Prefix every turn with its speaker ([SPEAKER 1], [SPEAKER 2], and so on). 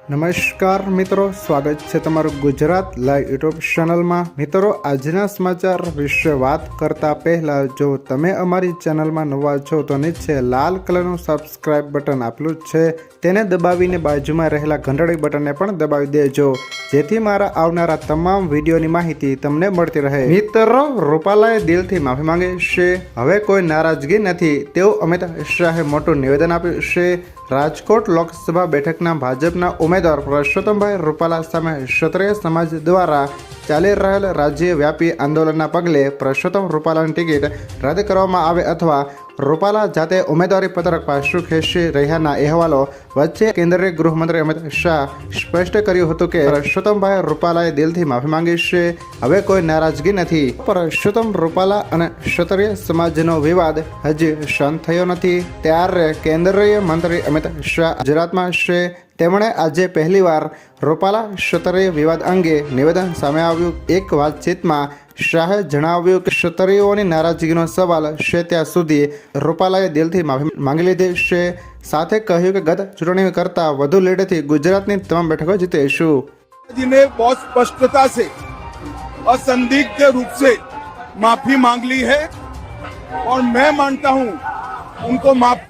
[SPEAKER 1] નમસ્કાર મિત્રો, સ્વાગત છે તમારું ગુજરાત લાઈવ યુટ્યુબ ચેનલમાં। મિત્રો, આજના સમાચાર વિશે વાત કરતા પહેલા જો તમે અમારી ચેનલમાં નવા છો તો નીચે લાલ કલરનું સબસ્ક્રાઇબ બટન આપેલું છે તેને દબાવીને બાજુમાં રહેલા ઘંટડી બટનને પણ દબાવી દેજો, જેથી મારા આવનારા તમામ વિડીયોની માહિતી તમને મળતી રહે। મિત્રો, રૂપાલાએ દિલથી માફી માંગી છે, હવે કોઈ નારાજગી નથી તેવું અમિત શાહે મોટું નિવેદન આપ્યું છે। રાજકોટ લોકસભા બેઠકના ભાજપના ઉમેદવાર પરસોત્તમભાઈ રૂપાલા સામે ક્ષત્રિય સમાજ દ્વારા ચાલી રહેલ રાજ્યવ્યાપી આંદોલનના પગલે પરસોત્તમ રૂપાલાની ટિકિટ રદ કરવામાં આવે અથવા રૂપાલા જાતે ઉમેદવારી પત્રક પાછું ખેંચી રહ્યાના અહેવાલો વચ્ચે કેન્દ્રીય ગૃહમંત્રી અમિત શાહ સ્પષ્ટ કર્યું હતું કે પરસોત્તમભાઈ રૂપાલાએ દિલથી માફી માંગી છે, હવે કોઈ નારાજગી નથી। પરસોત્તમ રૂપાલા અને ક્ષત્રિય સમાજનો વિવાદ હજી શાંત થયો નથી ત્યારે કેન્દ્રીય મંત્રી અમિત શાહ ગુજરાતમાં છે। તેમણે આજે પહેલીવાર રૂપાલા ક્ષત્રિય વિવાદ અંગે નિવેદન સામે આવ્યું। એક વાતચીતમાં શાહે જણાવ્યું કે ક્ષત્રિયોની નારાજગીનો સવાલ છે ત્યાં સુધી રૂપાલાએ દિલથી માફી માંગી લીધી છે। સાથે કહ્યું કે ગત ચૂંટણી કરતાં વધુ લીડથી ગુજરાતની તમામ બેઠકો જીતીશું।
[SPEAKER 2] जी ने बहुत स्पष्टता से असंदिग्ध रूप से माफी मांग ली है और मैं मानता हूं उनको माफ